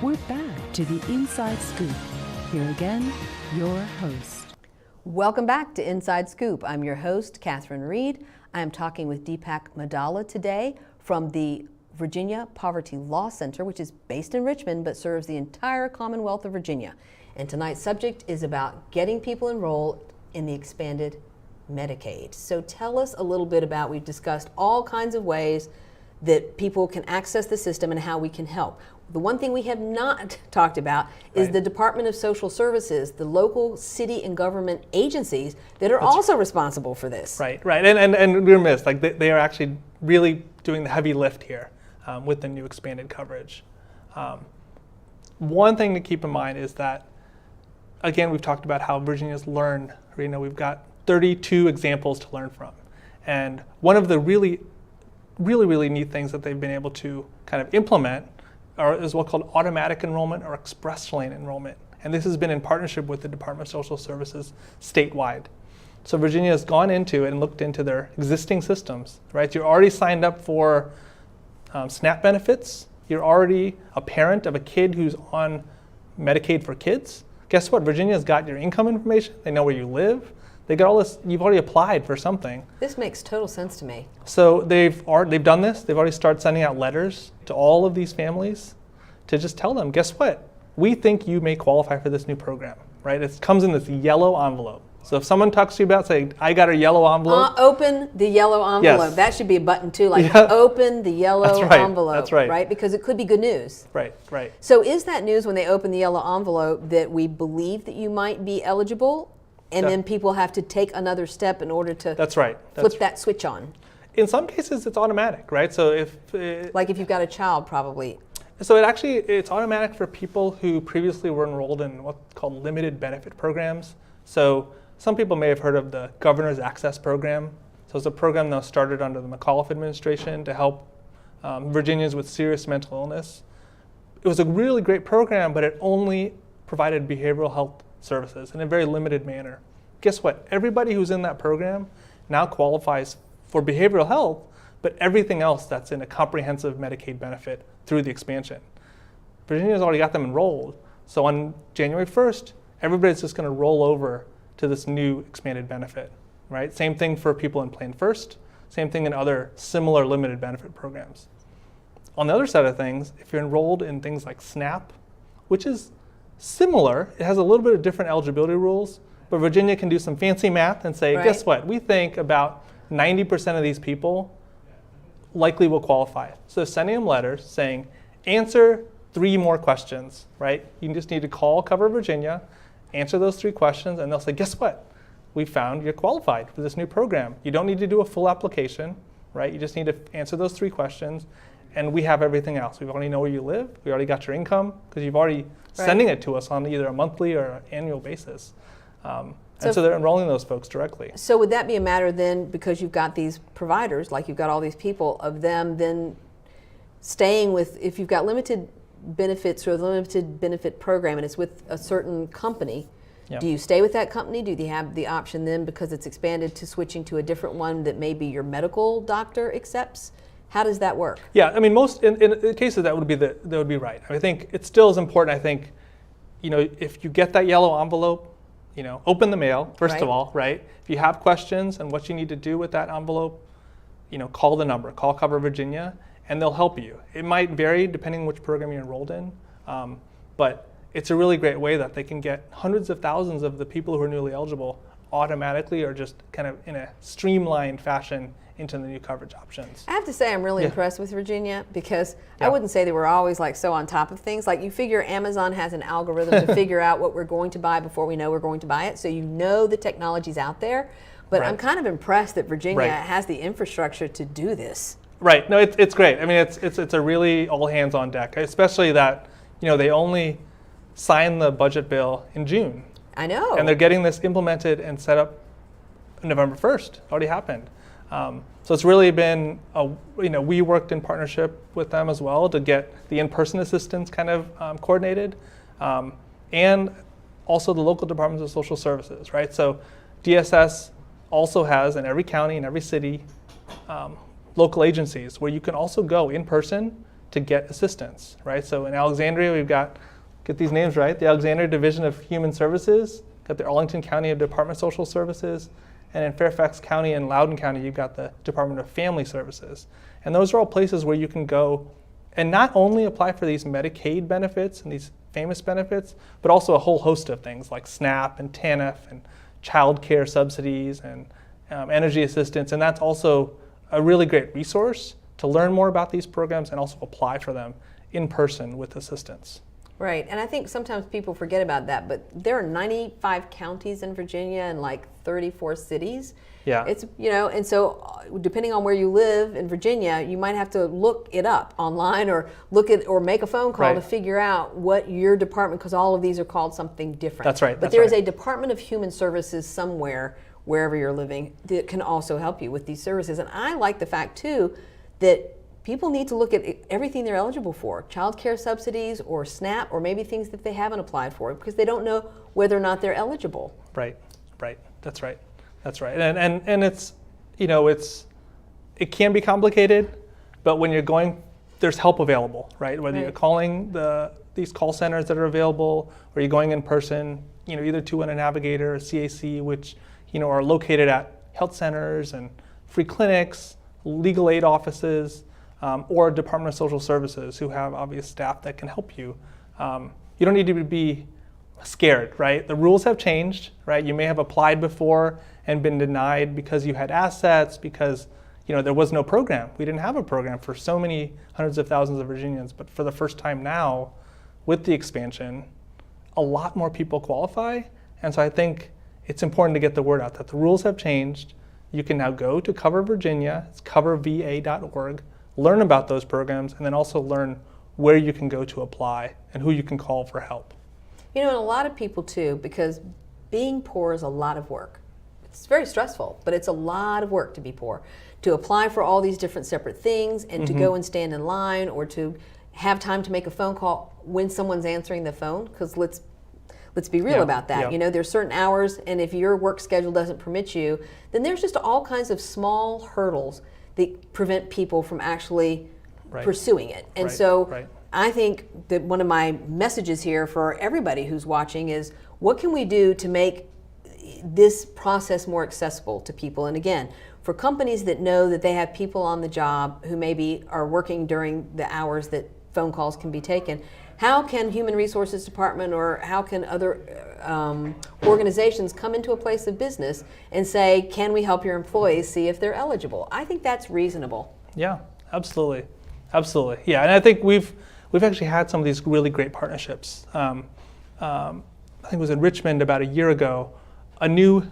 We're back to the Inside Scoop. Here again, your host. Welcome back to Inside Scoop. I'm your host, Catherine Reed. I am talking with Deepak Madala today from the Virginia Poverty Law Center, which is based in Richmond but serves the entire Commonwealth of Virginia. And tonight's subject is about getting people enrolled in the expanded Medicaid. So tell us a little bit about, we've discussed all kinds of ways that people can access the system and how we can help. The one thing we have not talked about is the Department of Social Services, the local city and government agencies that are also responsible for this. Right. And we're missed. Like they are actually really doing the heavy lift here with the new expanded coverage. One thing to keep in mind is that, again, we've talked about how Virginia's learned. We've got 32 examples to learn from. And one of the really neat things that they've been able to kind of implement is what's called automatic enrollment or express lane enrollment. And this has been in partnership with the Department of Social Services statewide. So Virginia has gone into it and looked into their existing systems, right? You're already signed up for SNAP benefits. You're already a parent of a kid who's on Medicaid for kids. Guess what? Virginia's got your income information. They know where you live. They got all this. You've already applied for something. This makes total sense to me. So they've done this. They've already started sending out letters to all of these families to just tell them, guess what? We think you may qualify for this new program, right? It comes in this yellow envelope. So if someone talks to you about saying, I got a yellow envelope. Open the yellow envelope. Yes. That should be a button too, like open the yellow envelope. That's right. Right? Because it could be good news. Right. So is that news when they open the yellow envelope that we believe that you might be eligible? And then people have to take another step in order to flip that switch on. In some cases, it's automatic, right? So if you've got a child, probably. So it's automatic for people who previously were enrolled in what's called limited benefit programs. So some people may have heard of the Governor's Access Program. So it's a program that was started under the McAuliffe administration to help Virginians with serious mental illness. It was a really great program, but it only provided behavioral health services in a very limited manner. Guess what? Everybody who's in that program now qualifies for behavioral health, but everything else that's in a comprehensive Medicaid benefit through the expansion. Virginia's already got them enrolled. So on January 1st, everybody's just going to roll over to this new expanded benefit, right? Same thing for people in Plan First, same thing in other similar limited benefit programs. On the other side of things, if you're enrolled in things like SNAP, which is similar, it has a little bit of different eligibility rules, but Virginia can do some fancy math and say, guess what? We think about 90% of these people likely will qualify. So sending them letters saying, answer 3 more questions, right? You just need to call Cover Virginia, answer those 3 questions, and they'll say, guess what? We found you're qualified for this new program. You don't need to do a full application, right? You just need to answer those 3 questions, and we have everything else. We already know where you live. We already got your income because you've already sending it to us on either a monthly or annual basis. And so they're enrolling those folks directly. So would that be a matter then, because you've got these providers, like you've got all these people, of them then staying with, if you've got limited benefits or the limited benefit program and it's with a certain company, do you stay with that company? Do you have the option then, because it's expanded, to switching to a different one that maybe your medical doctor accepts? How does that work? Yeah, I mean, most in cases that would be right. I think it still is important. I think, if you get that yellow envelope, open the mail first of all, right? If you have questions and what you need to do with that envelope, call the number, call Cover Virginia, and they'll help you. It might vary depending on which program you're enrolled in, but it's a really great way that they can get hundreds of thousands of the people who are newly eligible automatically or just kind of in a streamlined fashion into the new coverage options. I have to say I'm really impressed with Virginia, because I wouldn't say they were always so on top of things. Like, you figure Amazon has an algorithm to figure out what we're going to buy before we know we're going to buy it, so the technology's out there. But I'm kind of impressed that Virginia has the infrastructure to do this. Right. No, it's great. I mean, it's a really all hands on deck, especially that they only signed the budget bill in June. I know. And they're getting this implemented and set up November 1st. Already happened. So it's really been, we worked in partnership with them as well to get the in-person assistance kind of coordinated. and also the local departments of social services, right? So DSS also has in every county, in every city, local agencies where you can also go in person to get assistance, right? So in Alexandria, we've got, get these names right, the Alexandria Division of Human Services, got the Arlington County Department of Social Services, and in Fairfax County and Loudoun County, you've got the Department of Family Services. And those are all places where you can go and not only apply for these Medicaid benefits and these famous benefits, but also a whole host of things like SNAP and TANF and child care subsidies and energy assistance. And that's also a really great resource to learn more about these programs and also apply for them in person with assistance. Right, and I think sometimes people forget about that, but there are 95 counties in Virginia and like 34 cities. Yeah. It's, you know, and so depending on where you live in Virginia, you might have to look it up online or look at or make a phone call to figure out what your department, because all of these are called something different. That's right. But there is a Department of Human Services somewhere, wherever you're living, that can also help you with these services. And I like the fact too that people need to look at everything they're eligible for, child care subsidies or SNAP, or maybe things that they haven't applied for, because they don't know whether or not they're eligible. Right, right, that's right, that's right. And it's, you know, it can be complicated, but when you're going, there's help available, right? Whether you're calling these call centers that are available, or you're going in person, you know, either to a navigator or CAC, which, you know, are located at health centers and free clinics, legal aid offices, or Department of Social Services, who have obvious staff that can help you. You don't need to be scared, right? The rules have changed, right? You may have applied before and been denied because you had assets, because, you know, there was no program. We didn't have a program for so many hundreds of thousands of Virginians, but for the first time now, with the expansion, a lot more people qualify. And so I think it's important to get the word out that the rules have changed. You can now go to Cover Virginia, it's coverva.org, learn about those programs, and then also learn where you can go to apply and who you can call for help. You know, and a lot of people too, because being poor is a lot of work. It's very stressful, but it's a lot of work to be poor. To apply for all these different separate things and to go and stand in line, or to have time to make a phone call when someone's answering the phone, because let's be real about that. You know, there's certain hours, and if your work schedule doesn't permit you, then there's just all kinds of small hurdles that prevent people from actually pursuing it. And so I think that one of my messages here for everybody who's watching is, what can we do to make this process more accessible to people? And again, for companies that know that they have people on the job who maybe are working during the hours that phone calls can be taken, how can Human Resources Department or how can other organizations come into a place of business and say, can we help your employees see if they're eligible? I think that's reasonable. Yeah, absolutely. Absolutely. Yeah, and I think we've actually had some of these really great partnerships. I think it was in Richmond about a year ago, a new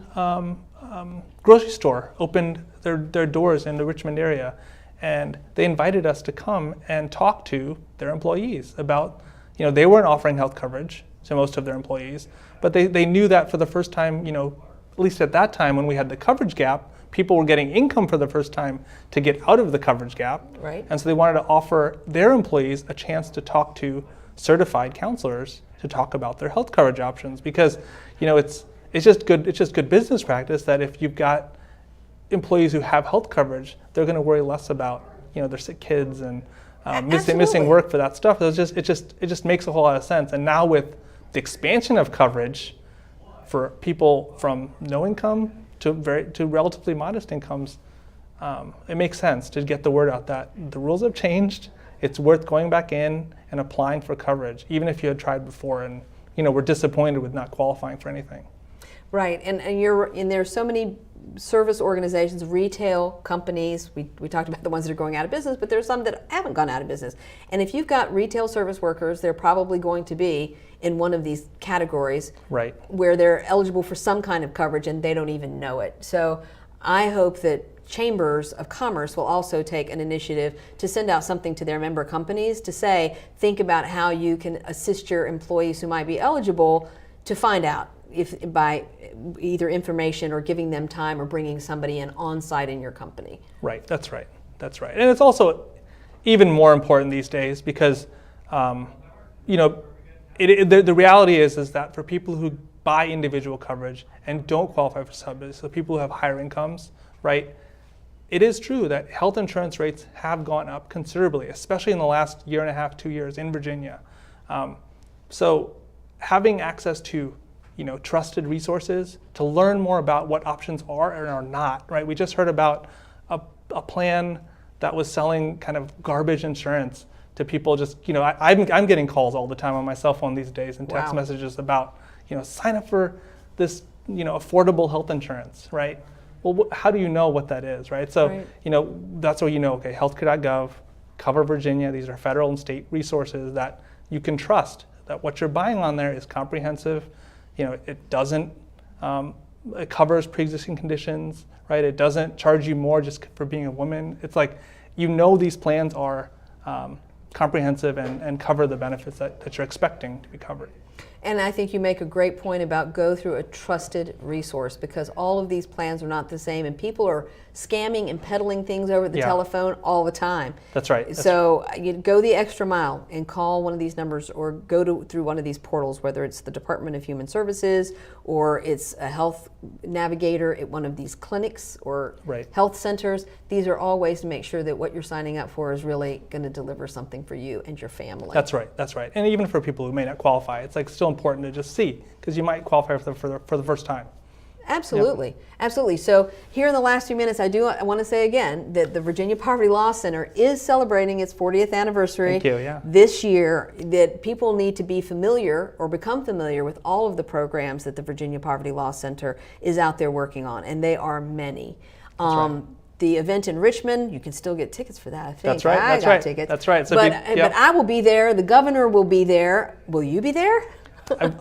grocery store opened their doors in the Richmond area, and they invited us to come and talk to their employees about, you know, they weren't offering health coverage to most of their employees, but they knew that for the first time, you know, at least at that time when we had the coverage gap, people were getting income for the first time to get out of the coverage gap. Right. And so they wanted to offer their employees a chance to talk to certified counselors to talk about their health coverage options, because, you know, it's just good business practice that if you've got employees who have health coverage, they're going to worry less about, you know, their sick kids and missing work for that stuff. It just makes a whole lot of sense. And now with the expansion of coverage for people from no income to relatively modest incomes, it makes sense to get the word out that the rules have changed. It's worth going back in and applying for coverage, even if you had tried before and, you know, were disappointed with not qualifying for anything. Right, and there's so many service organizations, retail companies. We talked about the ones that are going out of business, but there's some that haven't gone out of business. And if you've got retail service workers, they're probably going to be in one of these categories, right, where they're eligible for some kind of coverage and they don't even know it. So I hope that chambers of commerce will also take an initiative to send out something to their member companies to say, think about how you can assist your employees who might be eligible to find out if by either information or giving them time or bringing somebody in on site in your company. Right, that's right. And it's also even more important these days because, you know, The reality is that for people who buy individual coverage and don't qualify for subsidies, so people who have higher incomes, right? It is true that health insurance rates have gone up considerably, especially in the last year and a half, 2 years in Virginia. So having access to trusted resources to learn more about what options are and are not, right? We just heard about a plan that was selling kind of garbage insurance to people. Just, I'm getting calls all the time on my cell phone these days and text messages about, sign up for this, affordable health insurance, right? Well, how do you know what that is, right? So, that's where okay, healthcare.gov, Cover Virginia, these are federal and state resources that you can trust, that what you're buying on there is comprehensive. It doesn't, it covers pre-existing conditions, right? It doesn't charge you more just for being a woman. It's like, these plans are comprehensive and cover the benefits that you're expecting to be covered. And I think you make a great point about go through a trusted resource, because all of these plans are not the same, and people are scamming and peddling things over the telephone all the time. That's right. So you go the extra mile and call one of these numbers, or go through one of these portals, whether it's the Department of Human Services or it's a health navigator at one of these clinics or health centers. These are all ways to make sure that what you're signing up for is really going to deliver something for you and your family. That's right. That's right. And even for people who may not qualify, it's still important to just see, because you might qualify for the first time. Absolutely, absolutely. So here in the last few minutes, I want to say again that the Virginia Poverty Law Center is celebrating its 40th anniversary this year, that people need to be familiar or become familiar with all of the programs that the Virginia Poverty Law Center is out there working on, and they are many. The event in Richmond, you can still get tickets for that, I think. That's right. I got tickets. That's right. So but I will be there. The governor will be there. Will you be there?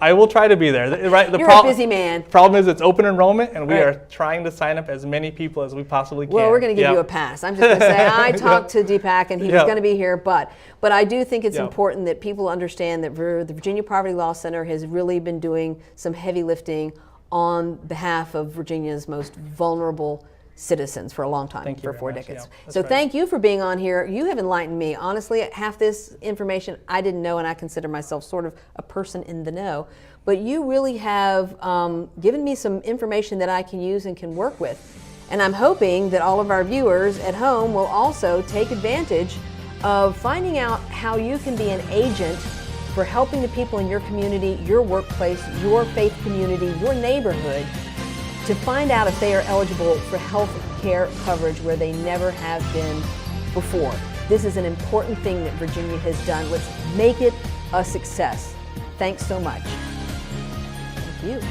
I will try to be there. Right. You're a busy man. Problem is it's open enrollment, and we are trying to sign up as many people as we possibly can. Well, we're going to give you a pass. I'm just going to say I talked to Deepak, and he was going to be here, but I do think it's important that people understand that the Virginia Poverty Law Center has really been doing some heavy lifting on behalf of Virginia's most vulnerable citizens for a long time, for 4 decades. So thank you for being on here. You have enlightened me. Honestly, half this information I didn't know, and I consider myself sort of a person in the know. But you really have given me some information that I can use and can work with. And I'm hoping that all of our viewers at home will also take advantage of finding out how you can be an agent for helping the people in your community, your workplace, your faith community, your neighborhood, to find out if they are eligible for health care coverage where they never have been before. This is an important thing that Virginia has done. Let's make it a success. Thank so much. Thank you.